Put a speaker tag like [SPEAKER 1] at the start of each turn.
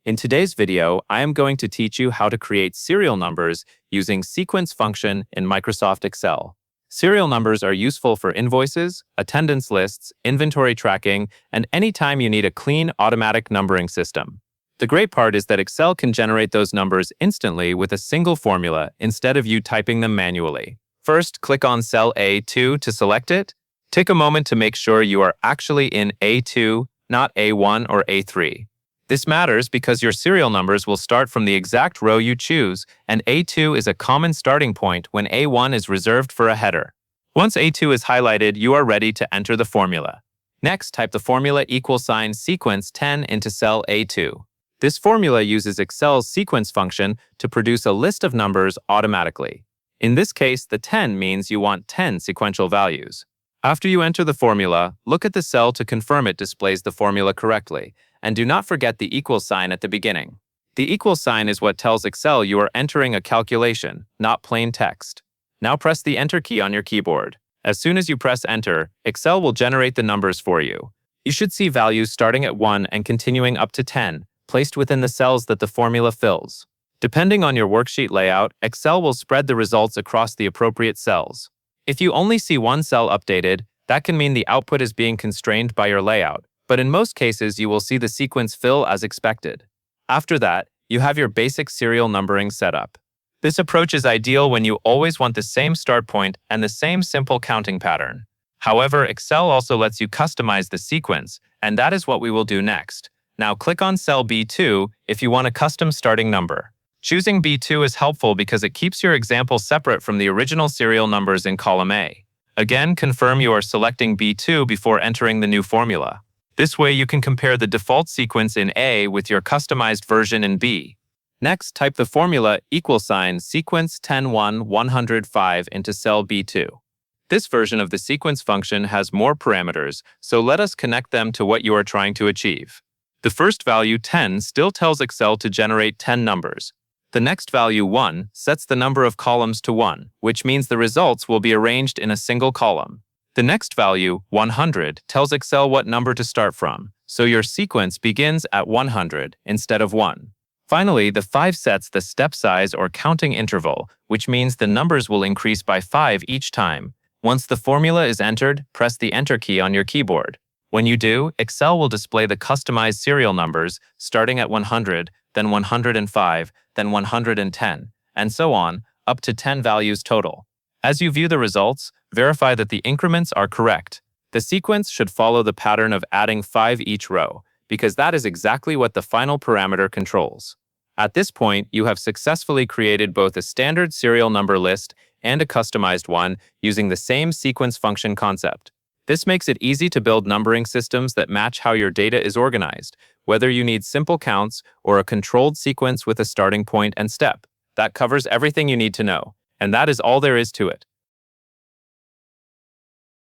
[SPEAKER 1] In today's video, I am going to teach you how to create serial numbers using sequence function in Microsoft Excel. Serial numbers are useful for invoices, attendance lists, inventory tracking, and anytime you need a clean automatic numbering system. The great part is that Excel can generate those numbers instantly with a single formula instead of you typing them manually. First, click on cell A2 to select it. Take a moment to make sure you are actually in A2, not A1 or A3. This matters because your serial numbers will start from the exact row you choose, and A2 is a common starting point when A1 is reserved for a header. Once A2 is highlighted, you are ready to enter the formula. Next, type the formula =sequence 10 into cell A2. This formula uses Excel's sequence function to produce a list of numbers automatically. In this case, the 10 means you want 10 sequential values. After you enter the formula, look at the cell to confirm it displays the formula correctly, and do not forget the equal sign at the beginning. The equal sign is what tells Excel you are entering a calculation, not plain text. Now press the Enter key on your keyboard. As soon as you press Enter, Excel will generate the numbers for you. You should see values starting at 1 and continuing up to 10, placed within the cells that the formula fills. Depending on your worksheet layout, Excel will spread the results across the appropriate cells. If you only see one cell updated, that can mean the output is being constrained by your layout, but in most cases you will see the sequence fill as expected. After that, you have your basic serial numbering set up. This approach is ideal when you always want the same start point and the same simple counting pattern. However, Excel also lets you customize the sequence, and that is what we will do next. Now click on cell B2 if you want a custom starting number. Choosing B2 is helpful because it keeps your example separate from the original serial numbers in column A. Again, confirm you are selecting B2 before entering the new formula. This way you can compare the default sequence in A with your customized version in B. Next, type the formula =sequence 10105 into cell B2. This version of the sequence function has more parameters, so let us connect them to what you are trying to achieve. The first value 10 still tells Excel to generate 10 numbers. The next value 1 sets the number of columns to 1, which means the results will be arranged in a single column. The next value, 100, tells Excel what number to start from, so your sequence begins at 100 instead of 1. Finally, the 5 sets the step size or counting interval, which means the numbers will increase by 5 each time. Once the formula is entered, press the Enter key on your keyboard. When you do, Excel will display the customized serial numbers starting at 100, then 105, then 110, and so on, up to 10 values total. As you view the results, verify that the increments are correct. The sequence should follow the pattern of adding 5 each row, because that is exactly what the final parameter controls. At this point, you have successfully created both a standard serial number list and a customized one using the same sequence function concept. This makes it easy to build numbering systems that match how your data is organized, whether you need simple counts or a controlled sequence with a starting point and step. That covers everything you need to know, and that is all there is to it.